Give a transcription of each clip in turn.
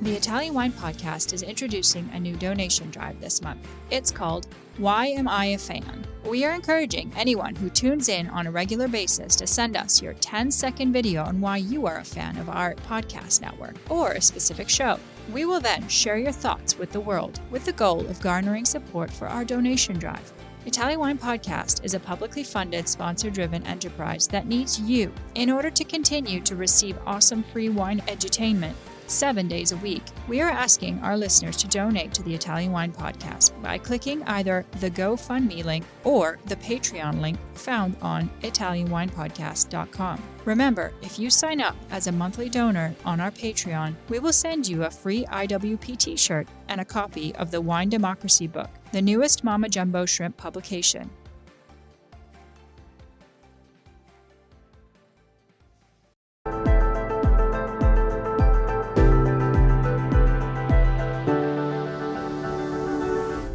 The Italian Wine Podcast is introducing a new donation drive this month. It's called Why Am I a Fan? We are encouraging anyone who tunes in on a regular basis to send us your 10-second video on why you are a fan of our podcast network or a specific show. We will then share your thoughts with the world with the goal of garnering support for our donation drive. Italian Wine Podcast is a publicly funded, sponsor-driven enterprise that needs you in order to continue to receive awesome free wine edutainment 7 days a week. We are asking our listeners to donate to the Italian Wine Podcast by clicking either the GoFundMe link or the Patreon link found on italianwinepodcast.com. Remember, if you sign up as a monthly donor on our Patreon, we will send you a free IWP t-shirt and a copy of the Wine Democracy book, the newest Mama Jumbo Shrimp publication.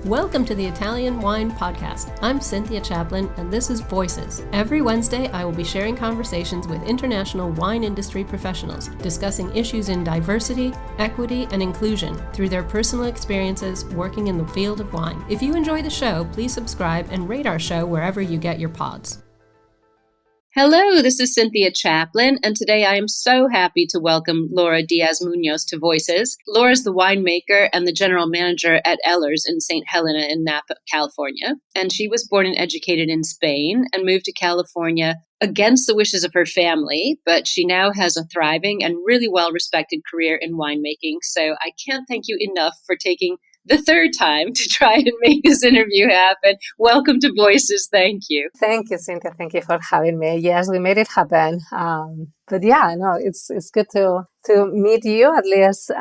Welcome to the Italian Wine Podcast. I'm Cynthia Chaplin, and this is Voices. Every Wednesday, I will be sharing conversations with international wine industry professionals, discussing issues in diversity, equity, and inclusion through their personal experiences working in the field of wine. If you enjoy the show, please subscribe and rate our show wherever you get your pods. Hello, this is Cynthia Chaplin, and today I am so happy to welcome Laura Díaz Muñoz to Voices. Laura's the winemaker and the general manager at Ehlers in St. Helena in Napa, California. And she was born and educated in Spain and moved to California against the wishes of her family, but she now has a thriving and really well-respected career in winemaking. So I can't thank you enough for taking the third time to try and make this interview happen. Welcome to Voices. Thank you. Thank you, Cynthia. Thank you for having me. Yes, we made it happen. But yeah, no, it's good to meet you at least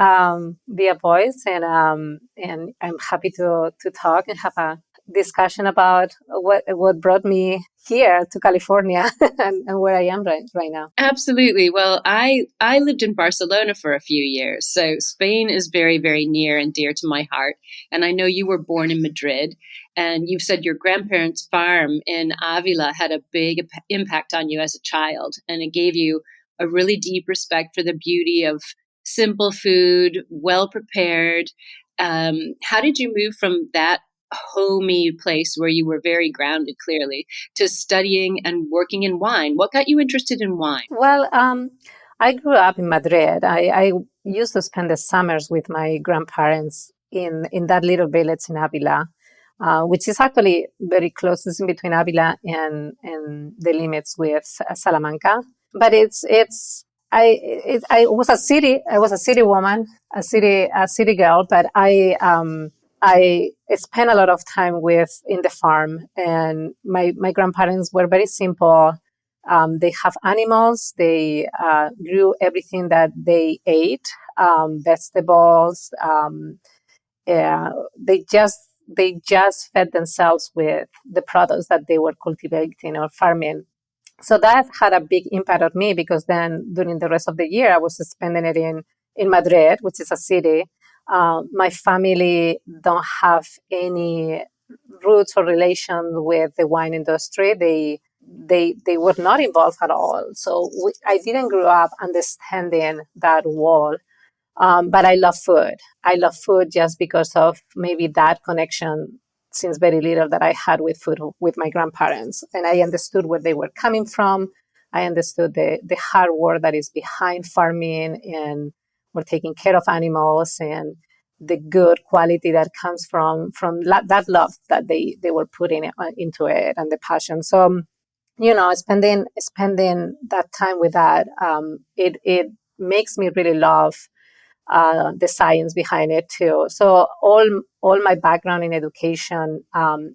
via voice, and I'm happy to talk and have a discussion about what brought me here to California and where I am right now. Absolutely. Well, I lived in Barcelona for a few years, so Spain is very, very near and dear to my heart. And I know you were born in Madrid, and you've said your grandparents' farm in Avila had a big impact on you as a child, and it gave you a really deep respect for the beauty of simple food, well prepared. How did you move from that homey place where you were very grounded, clearly, to studying and working in wine? What got you interested in wine? Well, I grew up in Madrid. I used to spend the summers with my grandparents in that little village in Avila, which is actually very close. It's in between Avila and the limits with Salamanca. But I was a city woman, a city girl, but I spent a lot of time in the farm, and my grandparents were very simple. They have animals. They grew everything that they ate, vegetables. They just fed themselves with the products that they were cultivating or farming. So that had a big impact on me, because then during the rest of the year, I was spending it in Madrid, which is a city. My family don't have any roots or relation with the wine industry. They were not involved at all. So I didn't grow up understanding that world. But I love food. I love food just because of maybe that connection since very little that I had with food with my grandparents. And I understood where they were coming from. I understood the hard work that is behind farming, and we're taking care of animals, and the good quality that comes from that love that they were putting into it, and the passion. So, spending that time with that, it makes me really love the science behind it too. So all my background in education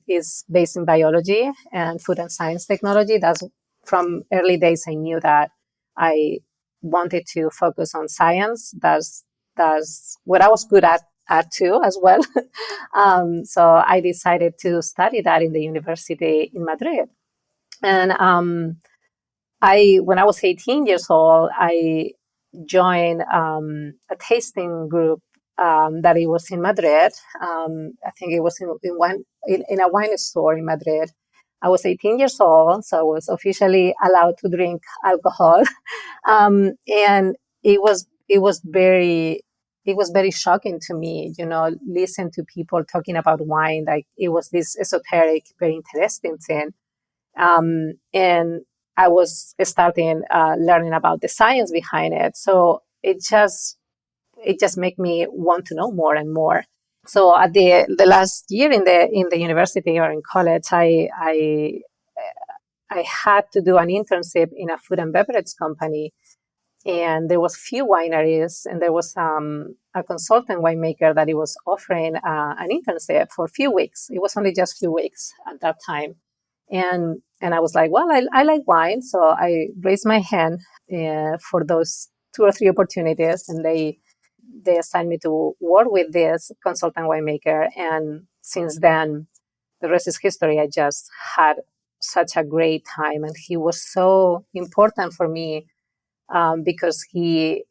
is based in biology and food and science technology. That's from early days. I knew that I wanted to focus on science. That's what I was good at too as well. So I decided to study that in the university in Madrid. And when I was 18 years old, I joined a tasting group that it was in Madrid. I think it was in a wine store in Madrid. I was 18 years old, so I was officially allowed to drink alcohol. And it was very it was very shocking to me, listen to people talking about wine. Like it was this esoteric, very interesting thing. And I was starting learning about the science behind it. So it just made me want to know more and more. So at the last year in the university or in college, I had to do an internship in a food and beverage company, and there was few wineries, and there was a consultant winemaker that he was offering an internship for a few weeks. It was only just a few weeks at that time, and I was like, well, I like wine, so I raised my hand for those 2 or 3 opportunities, and they assigned me to work with this consultant winemaker, and since then, the rest is history. I just had such a great time, and he was so important for me because he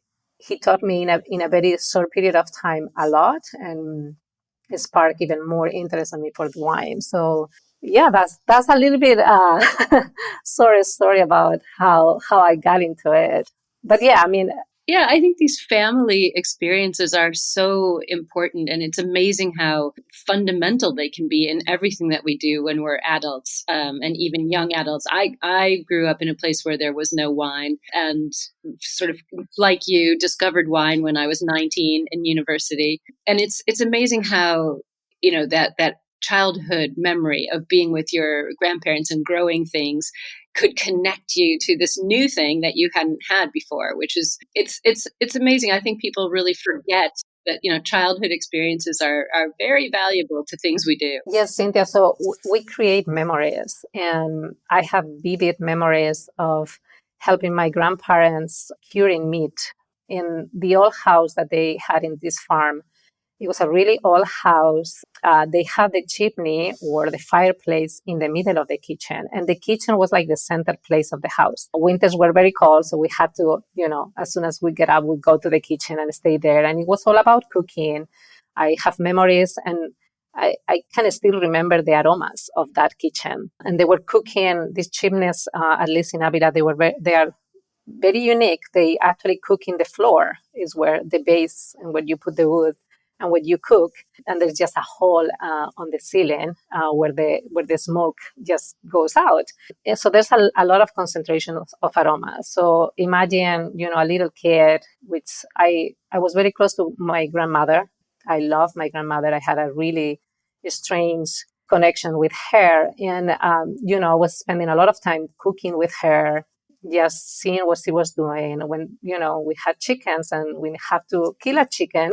taught me in a very short period of time a lot, and it sparked even more interest in me for the wine. So yeah, that's a little bit story about how I got into it. But yeah, I mean, yeah, I think these family experiences are so important, and it's amazing how fundamental they can be in everything that we do when we're adults, and even young adults. I grew up in a place where there was no wine, and sort of like you, discovered wine when I was 19 in university. And it's amazing how, that childhood memory of being with your grandparents and growing things could connect you to this new thing that you hadn't had before, which is it's amazing. I think people really forget that childhood experiences are very valuable to things we do. Yes, Cynthia. So we create memories, and I have vivid memories of helping my grandparents curing meat in the old house that they had in this farm. It was a really old house. They had the chimney or the fireplace in the middle of the kitchen. And the kitchen was like the center place of the house. Winters were very cold, so we had to, as soon as we get up, we go to the kitchen and stay there. And it was all about cooking. I have memories, and I kind of still remember the aromas of that kitchen. And they were cooking these chimneys, at least in Avila, they are very unique. They actually cook in the floor, is where the base and where you put the wood and when you cook, and there's just a hole on the ceiling where the smoke just goes out. And so there's a lot of concentration of aromas. So imagine, a little kid, which I was very close to my grandmother. I love my grandmother. I had a really strange connection with her. And, I was spending a lot of time cooking with her, just seeing what she was doing. When, we had chickens and we had to kill a chicken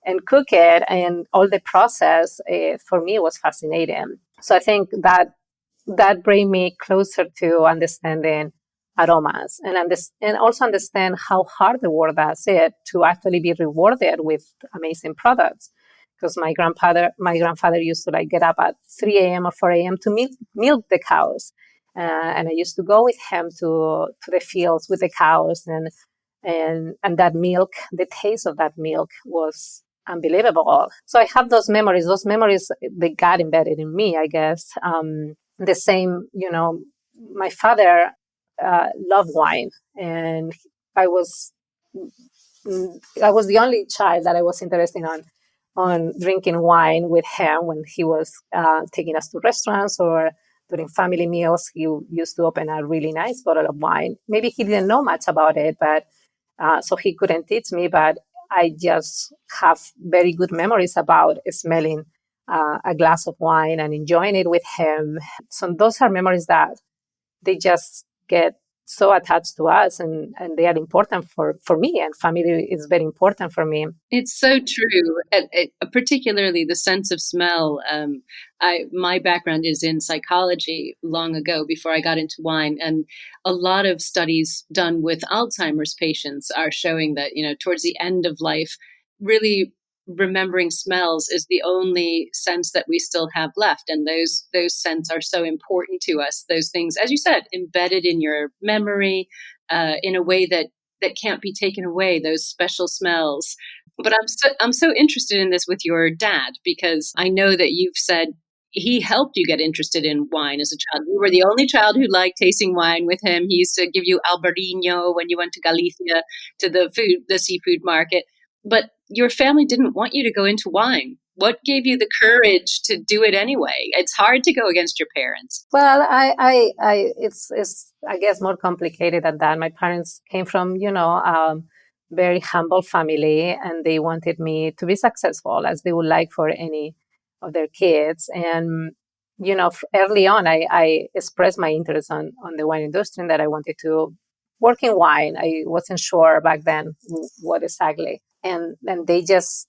and cook it, and all the process for me was fascinating. So I think that bring me closer to understanding aromas and also understand how hard the world does it to actually be rewarded with amazing products. Because my grandfather used to get up at 3 a.m. or 4 a.m. to milk the cows. And I used to go with him to the fields with the cows, and that milk, the taste of that milk was unbelievable. So I have those memories. Those memories, they got embedded in me, I guess. The same, my father loved wine, and I was the only child that I was interested on drinking wine with him when he was taking us to restaurants or during family meals. He used to open a really nice bottle of wine. Maybe he didn't know much about it, but so he couldn't teach me. But I just have very good memories about smelling a glass of wine and enjoying it with him. So those are memories that they just get so attached to us, and they are important for me, and family is very important for me. It's so true, and particularly the sense of smell. My background is in psychology long ago before I got into wine, and a lot of studies done with Alzheimer's patients are showing that, towards the end of life, really remembering smells is the only sense that we still have left. And those scents are so important to us. Those things, as you said, embedded in your memory in a way that can't be taken away, those special smells. But I'm so interested in this with your dad, because I know that you've said he helped you get interested in wine as a child. You were the only child who liked tasting wine with him. He used to give you Albarino when you went to Galicia to the seafood market. But your family didn't want you to go into wine. What gave you the courage to do it anyway? It's hard to go against your parents. Well, it's I guess more complicated than that. My parents came from, very humble family, and they wanted me to be successful as they would like for any of their kids. And early on, I expressed my interest on the wine industry and that I wanted to work in wine. I wasn't sure back then what exactly, and they just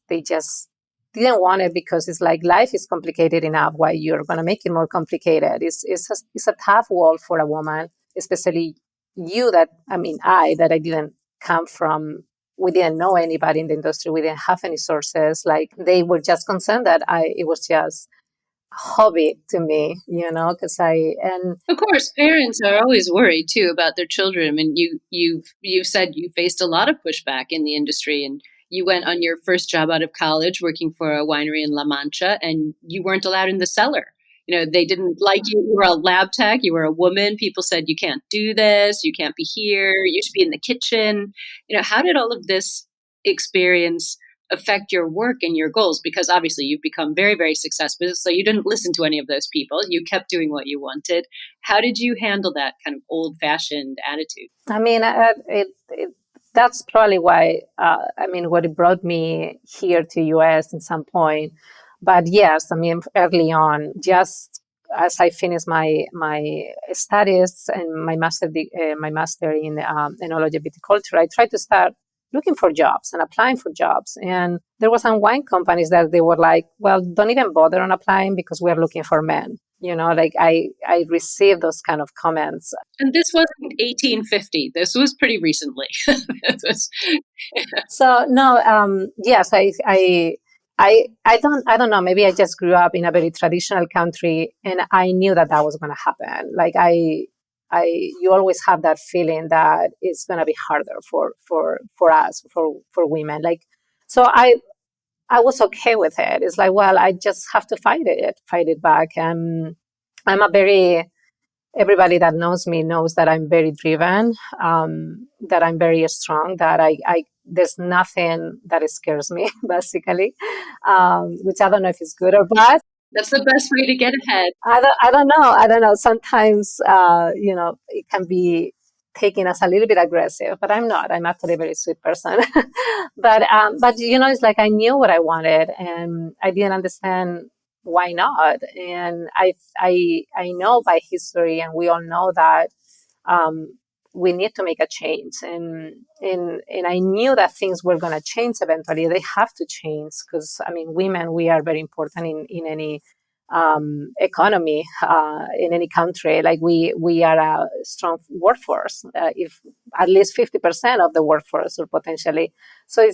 didn't want it because it's like life is complicated enough. Why you're going to make it more complicated? It's a tough world for a woman, especially you. That I didn't come from. We didn't know anybody in the industry. We didn't have any sources. Like they were just concerned that it was just a hobby to me, because of course, parents are always worried too about their children. I mean, you've said you faced a lot of pushback in the industry, and you went on your first job out of college working for a winery in La Mancha, and you weren't allowed in the cellar. They didn't like you. You were a lab tech. You were a woman. People said, you can't do this. You can't be here. You should be in the kitchen. How did all of this experience affect your work and your goals? Because obviously you've become very, very successful. So you didn't listen to any of those people. You kept doing what you wanted. How did you handle that kind of old-fashioned attitude? That's probably why, what it brought me here to US at some point. But yes, early on, just as I finished my studies and my master in enology and viticulture, I tried to start looking for jobs and applying for jobs. And there were some wine companies that they were like, well, don't even bother on applying because we're looking for men. I received those kind of comments. And this wasn't 1850. This was pretty recently. So no, yes, I don't know. Maybe I just grew up in a very traditional country, and I knew that was going to happen. Like you always have that feeling that it's going to be harder for us, for women. Like, so I was okay with it. It's like, well, I just have to fight it back. And everybody that knows me knows that I'm very driven, that I'm very strong, that there's nothing that scares me, basically, which I don't know if it's good or bad. That's the best way to get ahead. I don't know. Sometimes, it can be taken as a little bit aggressive, but I'm not. I'm actually a very sweet person. but it's like I knew what I wanted, and I didn't understand why not. And I know by history, and we all know that we need to make a change. And I knew that things were going to change eventually. They have to change because, women, we are very important in any economy, in any country. Like we are a strong workforce, if at least 50% of the workforce or potentially. So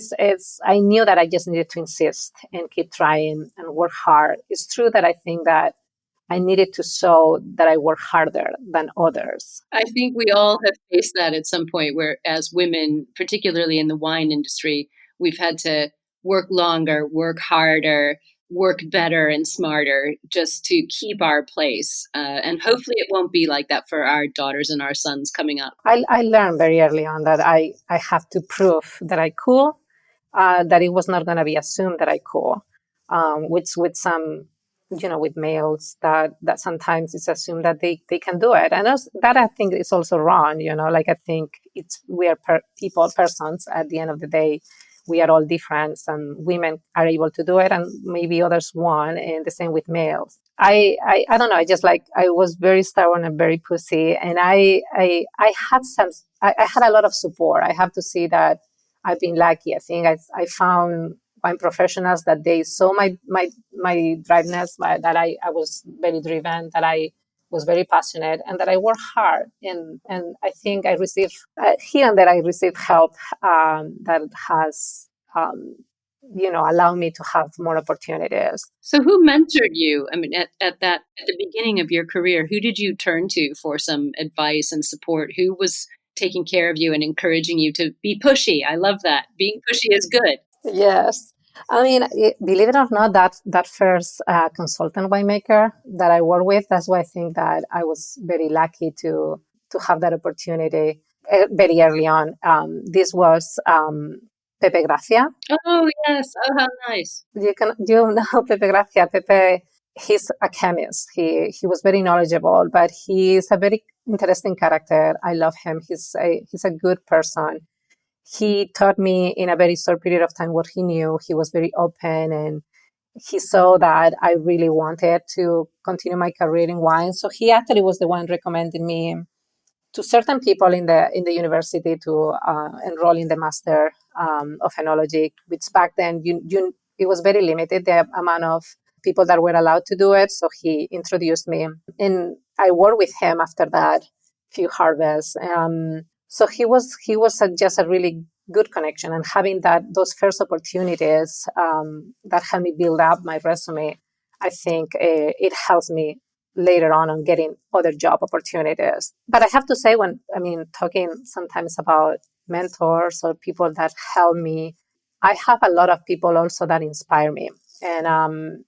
I knew that I just needed to insist and keep trying and work hard. It's true that I think that I needed to show that I work harder than others. I think we all have faced that at some point where, as women, particularly in the wine industry, we've had to work longer, work harder, work better and smarter just to keep our place. And hopefully it won't be like that for our daughters and our sons coming up. I learned very early on that I have to prove that I could, that it was not going to be assumed that I could, which with some, with males that sometimes it's assumed that they can do it. And that I think is also wrong, like I think we are persons at the end of the day. We are all different, and women are able to do it, and maybe others won't. And the same with males. I don't know. I was very stubborn and very pussy, and I had a lot of support. I have to say that I've been lucky. I think I found wine professionals that they saw my driveness, that I was very driven, that I was very passionate, and that I worked hard. And I think I received here and there I received help that has allowed me to have more opportunities. So who mentored you? I mean, at the beginning of your career, who did you turn to for some advice and support? Who was taking care of you and encouraging you to be pushy? I love that. Being pushy is good. Yes. Believe it or not, that first consultant winemaker that I worked with, that's why I think that I was very lucky to have that opportunity very early on. This was Pepe Gracia. Oh, yes. Oh, how nice. You know Pepe Gracia. Pepe, he's a chemist. He was very knowledgeable, but he's a very interesting character. I love him. He's a good person. He taught me in a very short period of time what he knew. He was very open, and he saw that I really wanted to continue my career in wine. So he actually was the one recommending me to certain people in the university to enroll in the master of enology, which back then it was very limited, the amount of people that were allowed to do it. So he introduced me, and I worked with him after that few harvests. So he was just a really good connection, and having those first opportunities that helped me build up my resume, I think it helps me later on getting other job opportunities. But I have to say, talking sometimes about mentors or people that help me, I have a lot of people also that inspire me. And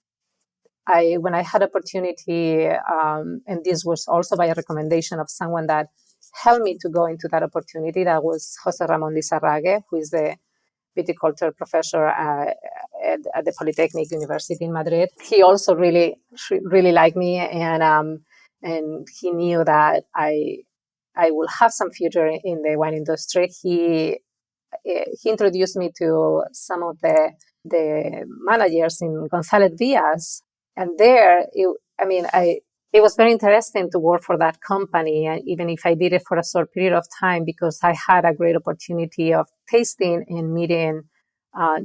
when I had opportunity, and this was also by a recommendation of someone that helped me to go into that opportunity, that was Jose Ramon Lizarrague, who is the viticulture professor at the Polytechnic University in Madrid. He also really liked me, and he knew that I will have some future in the wine industry. He introduced me to some of the managers in González Díaz, and there, it was very interesting to work for that company, and even if I did it for a short period of time, because I had a great opportunity of tasting and meeting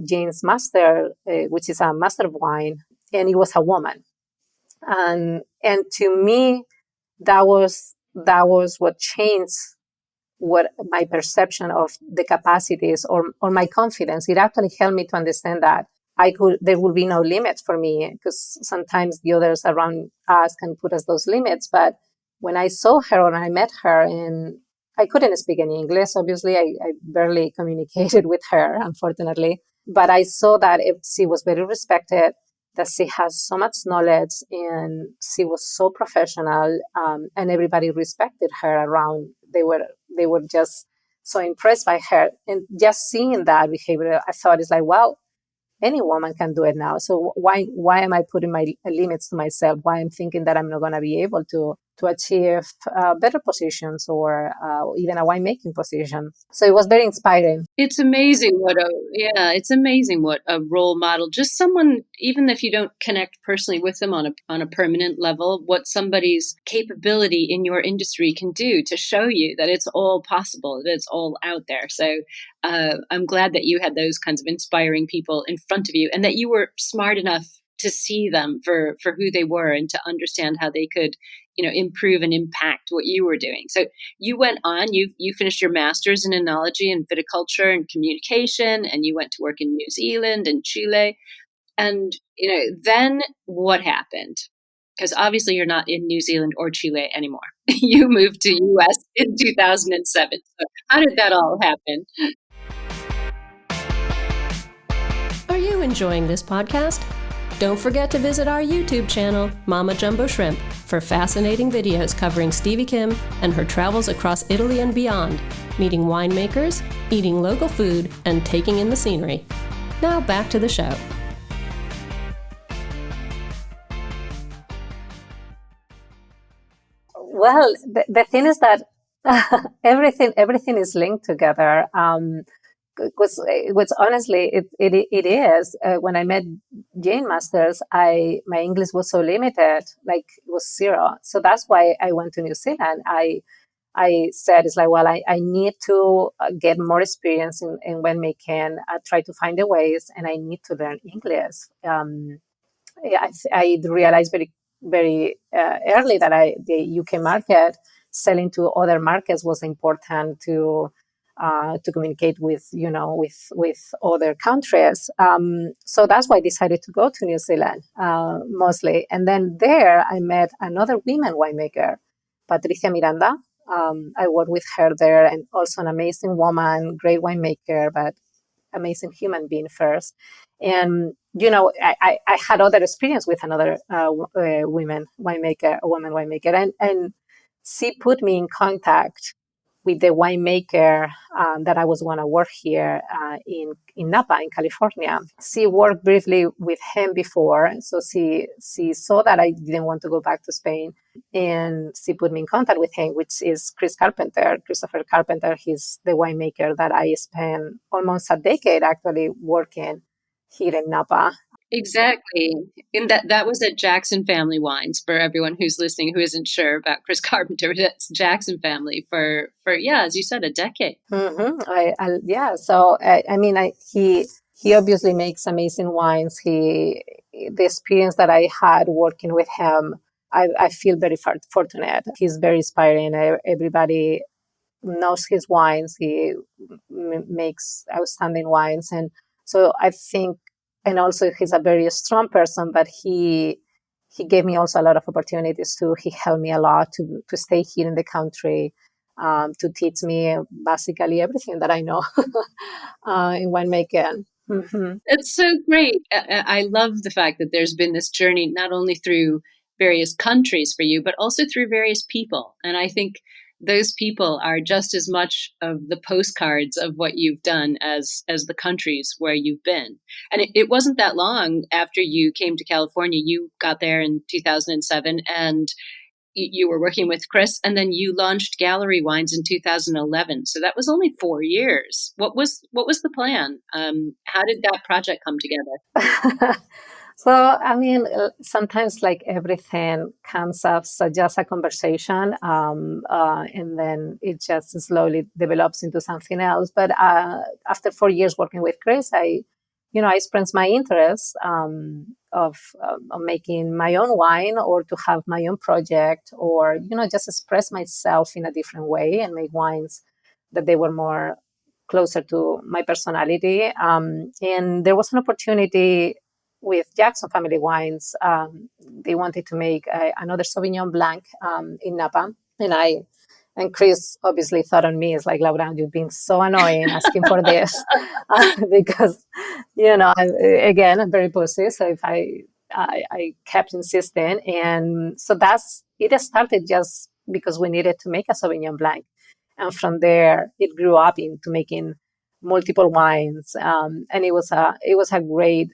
Jane's master, which is a master of wine, and it was a woman. And to me, that was what changed what my perception of the capacities or my confidence. It actually helped me to understand that there will be no limits for me, because sometimes the others around us can put us those limits. But when I saw her or I met her, and I couldn't speak any English, obviously, I barely communicated with her, unfortunately. But I saw that she was very respected, that she has so much knowledge, and she was so professional, and everybody respected her around. They were just so impressed by her. And just seeing that behavior, I thought, it's like, wow, any woman can do it now. So why am I putting my limits to myself? Why I'm thinking that I'm not going to be able to achieve better positions or even a winemaking position? So it was very inspiring. It's amazing what a role model, just someone, even if you don't connect personally with them on a permanent level, what somebody's capability in your industry can do to show you that it's all possible, that it's all out there. So I'm glad that you had those kinds of inspiring people in front of you, and that you were smart enough to see them for who they were and to understand how they could, improve and impact what you were doing. So you went on, you finished your master's in enology and viticulture and communication, and you went to work in New Zealand and Chile. And, then what happened? Because obviously you're not in New Zealand or Chile anymore. You moved to US in 2007. So how did that all happen? Are you enjoying this podcast? Don't forget to visit our YouTube channel, Mama Jumbo Shrimp, for fascinating videos covering Stevie Kim and her travels across Italy and beyond, meeting winemakers, eating local food, and taking in the scenery. Now back to the show. Well, the thing is that everything is linked together. Which honestly, it is. When I met Jane Masters, my English was so limited, like it was zero. So that's why I went to New Zealand. I said, it's like, well, I need to get more experience in winemaking, try to find the ways, and I need to learn English. I realized very, very early that the UK market, selling to other markets, was important to communicate with other countries. So that's why I decided to go to New Zealand mostly. And then there I met another women winemaker, Patricia Miranda. I worked with her there, and also an amazing woman, great winemaker, but amazing human being first. And, I had other experience with another woman winemaker, and she put me in contact with the winemaker that I was going to work here in Napa, in California. She worked briefly with him before, so she saw that I didn't want to go back to Spain, and she put me in contact with him, which is Christopher Carpenter. He's the winemaker that I spent almost a decade actually working here in Napa. Exactly. And that was at Jackson Family Wines, for everyone who's listening who isn't sure about Chris Carpenter. That's Jackson Family for as you said, a decade. Yeah. So he obviously makes amazing wines. The experience that I had working with him, I feel very fortunate. He's very inspiring. Everybody knows his wines. He makes outstanding wines, and so I think. And also, he's a very strong person, but he gave me also a lot of opportunities too. He helped me a lot to stay here in the country, to teach me basically everything that I know in winemaking. Mm-hmm. It's so great. I love the fact that there's been this journey not only through various countries for you, but also through various people. And I think those people are just as much of the postcards of what you've done as the countries where you've been. And it wasn't that long after you came to California. You got there in 2007 and you were working with Chris, and then you launched Gallery Wines in 2011. So that was only 4 years. What was the plan? How did that project come together? So, I mean, sometimes like everything comes up as just a conversation, and then it just slowly develops into something else. But after 4 years working with Chris, I expressed my interest of making my own wine, or to have my own project, or, just express myself in a different way and make wines that they were more closer to my personality. And there was an opportunity with Jackson Family Wines. They wanted to make another Sauvignon Blanc in Napa. And Chris obviously thought on me, it's like, Laura, you've been so annoying asking for this. Because, I'm very pussy. So if I kept insisting. And so it started just because we needed to make a Sauvignon Blanc. And from there, it grew up into making multiple wines, and it was a great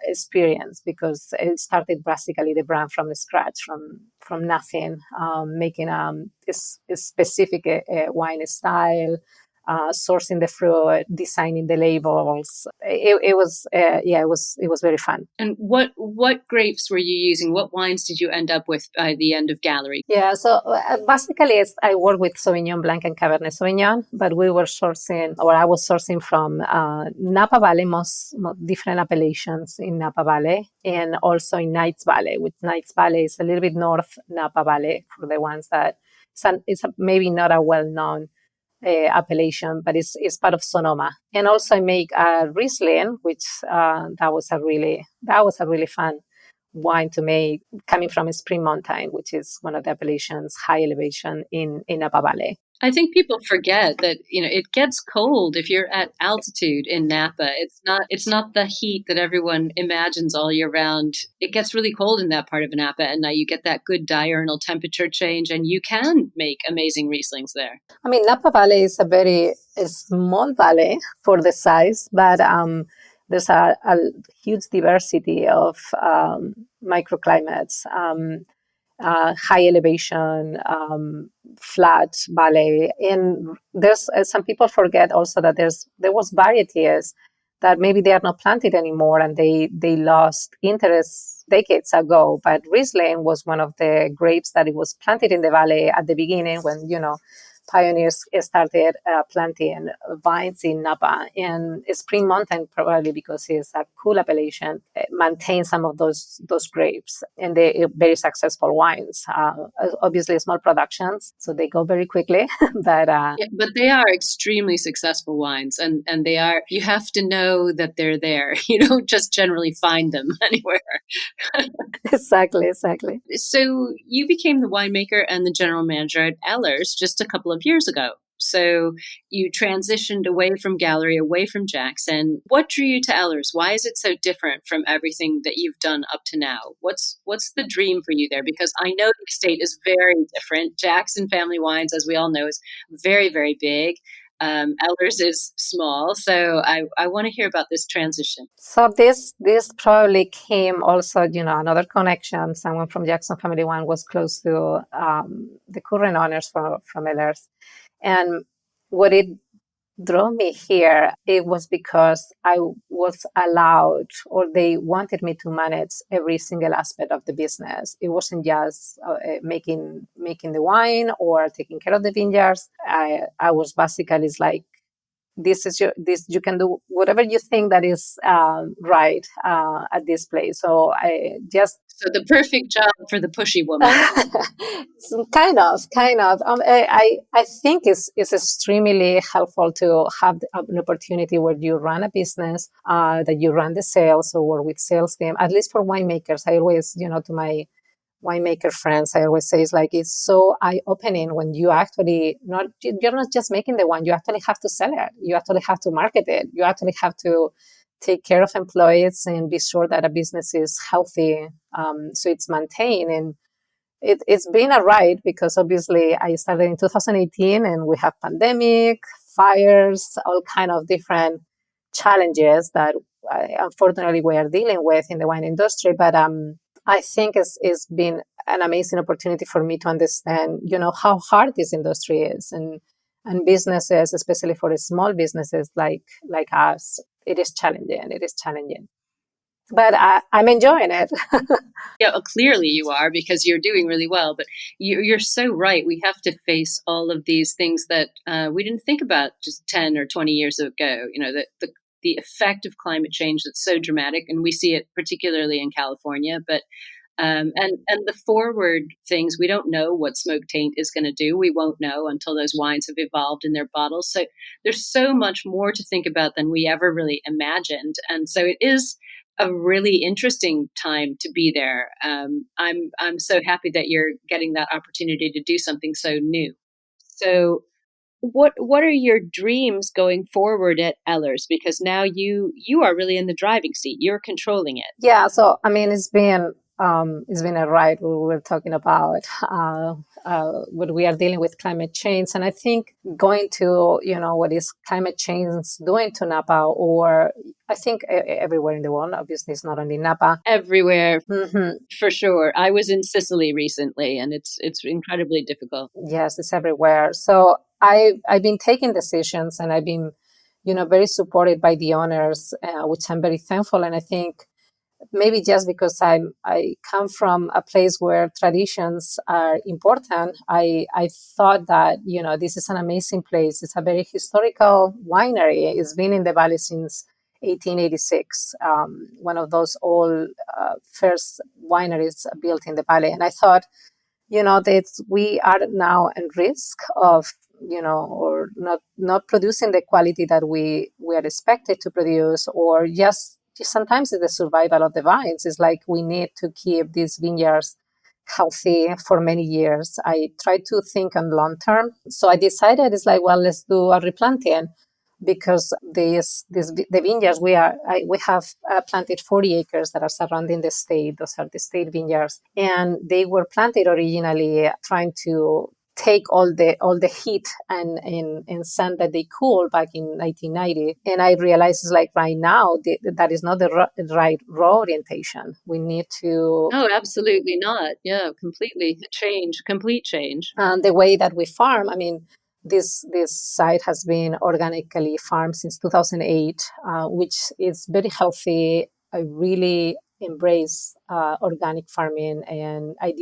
experience, because it started basically the brand from scratch, from nothing, making a specific wine style, sourcing the fruit, designing the labels. It was very fun. And what grapes were you using? What wines did you end up with by the end of Gallery? Yeah, so basically I work with Sauvignon Blanc and Cabernet Sauvignon, but I was sourcing from Napa Valley, most different appellations in Napa Valley, and also in Knights Valley, which Knights Valley is a little bit north Napa Valley, for the ones that it's maybe not a well-known appellation, but it's part of Sonoma. And also I make Riesling, which that was a really fun wine to make, coming from Spring Mountain, which is one of the appellations, high elevation in Napa Valley. I think people forget that, it gets cold if you're at altitude in Napa. It's not the heat that everyone imagines all year round. It gets really cold in that part of Napa, and now you get that good diurnal temperature change, and you can make amazing Rieslings there. I mean, Napa Valley is a very small valley for the size, but there's a huge diversity of microclimates. High elevation, flat valley, and there's some people forget also that there was varieties that maybe they are not planted anymore, and they lost interest decades ago. But Riesling was one of the grapes that it was planted in the valley at the beginning, when pioneers started planting vines in Napa. And Spring Mountain, probably because it's a cool appellation, maintains some of those grapes, and they're very successful wines. Obviously, small productions, so they go very quickly. But they are extremely successful wines, and they are. You have to know that they're there. You don't just generally find them anywhere. Exactly. So you became the winemaker and the general manager at Ehlers just a couple of years ago. So you transitioned away from Gallery, away from Jackson. What drew you to Ehlers? Why is it so different from everything that you've done up to now? What's the dream for you there? Because I know the estate is very different. Jackson Family Wines, as we all know, is very, very big. Ehlers is small. So I want to hear about this transition. So this probably came also, another connection. Someone from Jackson Family Wine was close to the current owners from Ehlers. And what it drove me here, it was because I was allowed, or they wanted me to manage every single aspect of the business. It wasn't just making the wine or taking care of the vineyards. I was basically, it's like, you can do whatever you think that is right at this place. So So the perfect job for the pushy woman. kind of. I think it's extremely helpful to have an opportunity where you run a business, that you run the sales or work with sales team. At least for winemakers, I always, to my winemaker friends, I always say it's so eye-opening when you're not just making the wine, you actually have to sell it, you actually have to market it, you actually have to take care of employees and be sure that a business is healthy, so it's maintained. And it's been a ride, because obviously I started in 2018 and we have pandemic, fires, all kind of different challenges that unfortunately we are dealing with in the wine industry. But I think it's been an amazing opportunity for me to understand, how hard this industry is, and businesses, especially for the small businesses like us, it is challenging. But I'm enjoying it. Yeah, well, clearly you are, because you're doing really well. But you're so right. We have to face all of these things that we didn't think about just 10 or 20 years ago. The effect of climate change that's so dramatic, and we see it particularly in California. But and the forward things, we don't know what smoke taint is going to do. We won't know until those wines have evolved in their bottles. So there's so much more to think about than we ever really imagined. And so it is a really interesting time to be there. I'm so happy that you're getting that opportunity to do something so new. So what are your dreams going forward at Ehlers? Because now you are really in the driving seat. You're controlling it. Yeah. So it's been a ride. We were talking about what we are dealing with climate change, and I think going to what is climate change doing to Napa, or I think everywhere in the world. Obviously, it's not only Napa. Everywhere, for sure. I was in Sicily recently, and it's incredibly difficult. Yes, it's everywhere. So I've been taking decisions, and I've been, very supported by the owners, which I'm very thankful. And I think maybe just because I come from a place where traditions are important, I thought that, this is an amazing place. It's a very historical winery. It's been in the valley since 1886, one of those old first wineries built in the valley. And I thought, that we are now at risk of, or not producing the quality that we are expected to produce, or just sometimes it's the survival of the vines. It's like we need to keep these vineyards healthy for many years. I try to think on long term. So I decided let's do a replanting, because the vineyards we have planted 40 acres that are surrounding the state. Those are the state vineyards, and they were planted originally trying to take all the heat and sun that they cooled back in 1990. And I realized right now that is not the right row orientation. We need to... Oh, absolutely not. Yeah, complete change. And the way that we farm, this site has been organically farmed since 2008, which is very healthy. I really embrace organic farming, and I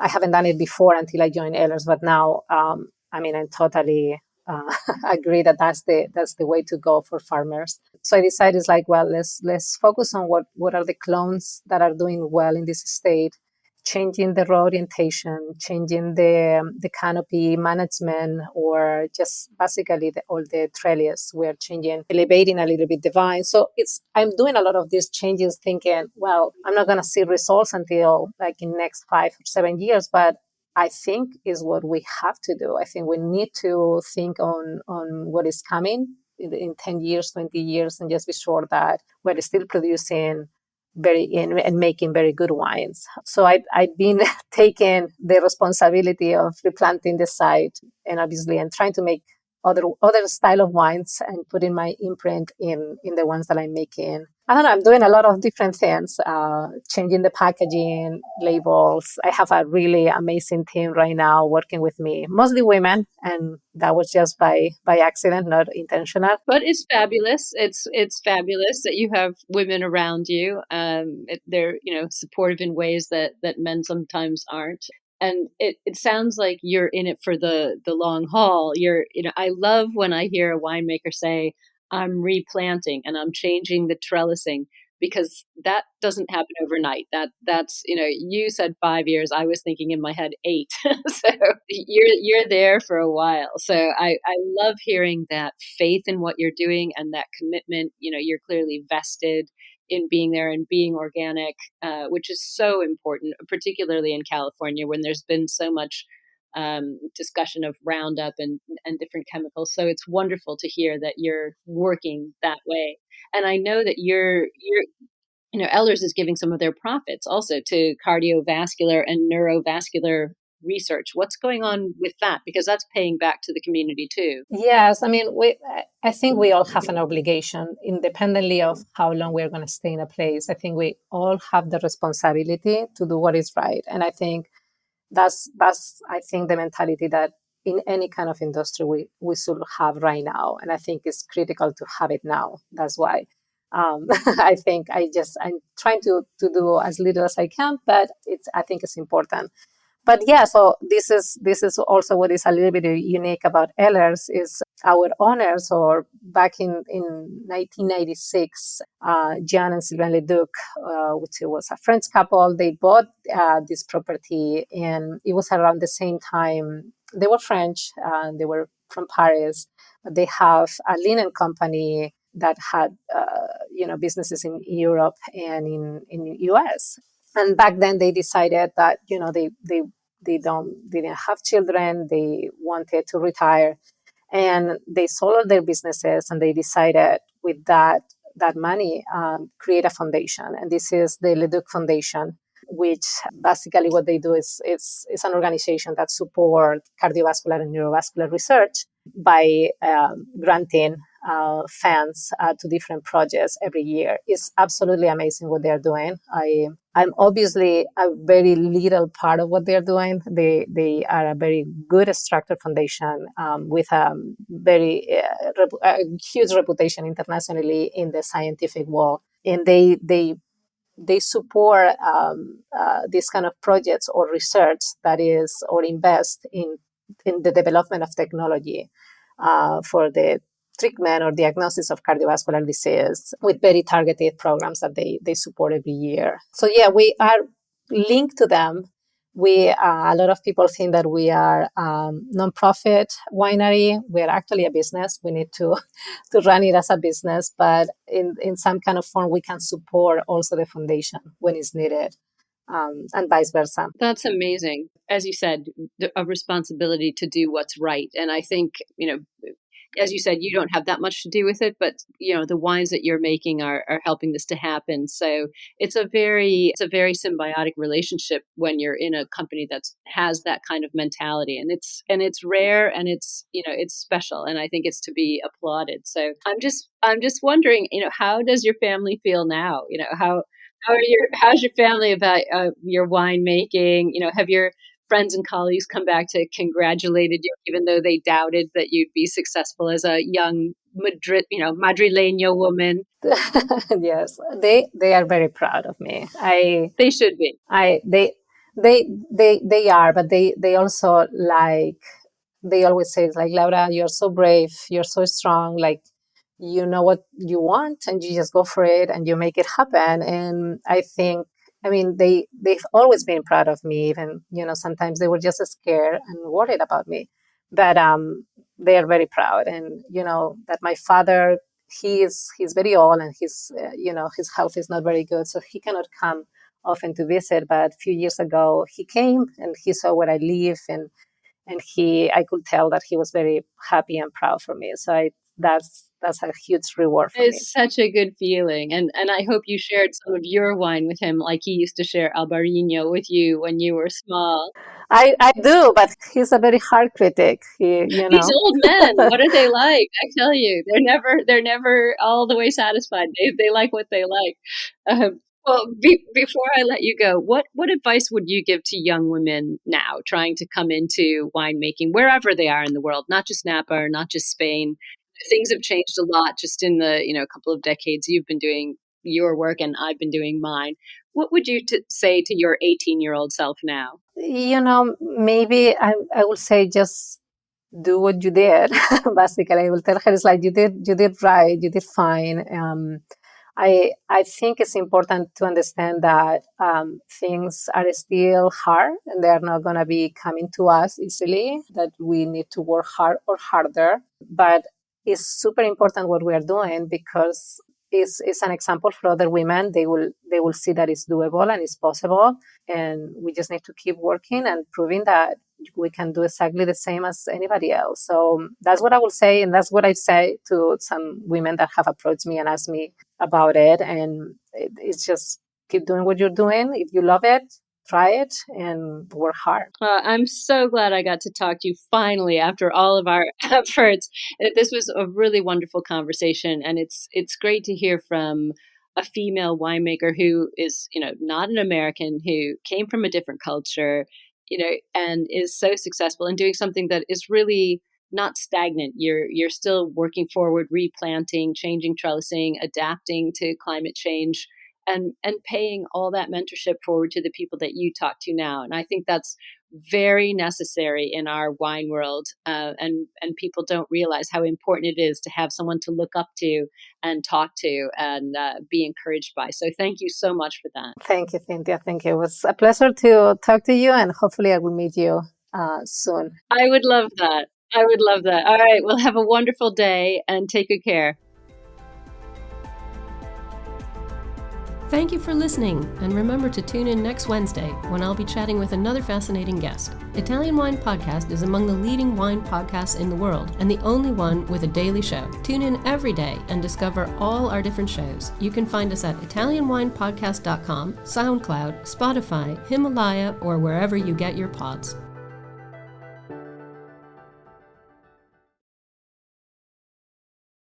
haven't done it before until I joined Ehlers, but now I totally agree that that's the way to go for farmers. So I decided let's focus on what are the clones that are doing well in this state, changing the row orientation, changing the canopy management, or just basically all the trellis. We're changing, elevating a little bit the vine. So I'm doing a lot of these changes thinking, well, I'm not going to see results until in next 5 or 7 years, but I think is what we have to do. I think we need to think on what is coming in 10 years, 20 years, and just be sure that we're still producing and making very good wines. So I've been taking the responsibility of replanting the site, and obviously I'm trying to make other style of wines and putting my imprint in the ones that I'm making. I don't know, I'm doing a lot of different things, changing the packaging, labels. I have a really amazing team right now working with me, mostly women, and that was just by accident, not intentional. But it's fabulous. It's fabulous that you have women around you. They're supportive in ways that men sometimes aren't. And it sounds like you're in it for the long haul. I love when I hear a winemaker say, I'm replanting and I'm changing the trellising, because that doesn't happen overnight. That's you said 5 years. I was thinking in my head 8. So you're there for a while. So I love hearing that faith in what you're doing and that commitment. You're clearly vested in being there and being organic, which is so important, particularly in California when there's been so much discussion of Roundup and different chemicals. So it's wonderful to hear that you're working that way. And I know that Ehlers is giving some of their profits also to cardiovascular and neurovascular research. What's going on with that? Because that's paying back to the community too. Yes, I mean, I think we all have an obligation, independently of how long we're going to stay in a place. I think we all have the responsibility to do what is right. And I think that's I think the mentality that in any kind of industry we should have right now. And I think it's critical to have it now. That's why I think I'm trying to do as little as I can, but I think it's important. But yeah, so this is also what is a little bit unique about Ehlers is our owners, or back in 1996, Jean and Sylvain Leduc, which was a French couple, they bought this property, and it was around the same time. They were French, they were from Paris. They have a linen company that had businesses in Europe and in the US. And back then they decided that, they didn't have children. They wanted to retire, and they sold their businesses, and they decided with that money, create a foundation. And this is the Leduc Foundation, which basically what they do is it's an organization that supports cardiovascular and neurovascular research by granting funds to different projects every year. It's absolutely amazing what they're doing. I'm obviously a very little part of what they're doing. They are a very good structured foundation with a very huge reputation internationally in the scientific world, and they support these kind of projects or research that is, or invest in the development of technology for the treatment or diagnosis of cardiovascular disease, with very targeted programs that they support every year. So yeah, we are linked to them. We a lot of people think that we are nonprofit winery. We are actually a business. We need to run it as a business, but in some kind of form, we can support also the foundation when it's needed. And vice versa. That's amazing. As you said, a responsibility to do what's right. And I think, as you said, you don't have that much to do with it, but the wines that you're making are helping this to happen. So it's a very symbiotic relationship when you're in a company that has that kind of mentality, and it's rare, and it's special, and I think it's to be applauded. So I'm just wondering, how does your family feel now? How's your family about your winemaking? Have your friends and colleagues come back to congratulated you, even though they doubted that you'd be successful as a young Madrileño woman? Yes, they are very proud of me. They should be. They are, but they also they always say, like, Laura, you're so brave, you're so strong, like, you know what you want and you just go for it and you make it happen. And I think, they've always been proud of me. Even, sometimes they were just scared and worried about me, but they are very proud. And, that my father, he's very old, and his health is not very good. So he cannot come often to visit, but a few years ago he came and he saw where I live, and I could tell that he was very happy and proud for me. So that's a huge reward for me. It's such a good feeling. And I hope you shared some of your wine with him like he used to share Albarino with you when you were small. I do, but he's a very hard critic. These old men, what are they like? I tell you, they're never all the way satisfied. They like what they like. Well, before I let you go, what advice would you give to young women now trying to come into winemaking, wherever they are in the world, not just Napa or not just Spain? Things have changed a lot just in the couple of decades you've been doing your work and I've been doing mine. What would you say to your 18-year-old self now? Maybe I will say just do what you did. Basically, I will tell her, it's like you did right, you did fine. I think it's important to understand that things are still hard and they are not going to be coming to us easily, that we need to work hard or harder. But it's super important what we are doing because it's an example for other women. They will see that it's doable and it's possible. And we just need to keep working and proving that we can do exactly the same as anybody else. So that's what I will say. And that's what I say to some women that have approached me and asked me about it. And it's just keep doing what you're doing. If you love it, try it and work hard. I'm so glad I got to talk to you finally after all of our efforts. This was a really wonderful conversation. And it's great to hear from a female winemaker who is, not an American, who came from a different culture, and is so successful in doing something that is really not stagnant. You're still working forward, replanting, changing trellising, adapting to climate change, and paying all that mentorship forward to the people that you talk to now. And I think that's very necessary in our wine world. And people don't realize how important it is to have someone to look up to and talk to and be encouraged by. So thank you so much for that. Thank you, Cynthia. Thank you. It was a pleasure to talk to you, and hopefully I will meet you soon. I would love that. All right. Well, have a wonderful day and take good care. Thank you for listening, and remember to tune in next Wednesday when I'll be chatting with another fascinating guest. Italian Wine Podcast is among the leading wine podcasts in the world and the only one with a daily show. Tune in every day and discover all our different shows. You can find us at ItalianWinePodcast.com, SoundCloud, Spotify, Himalaya, or wherever you get your pods.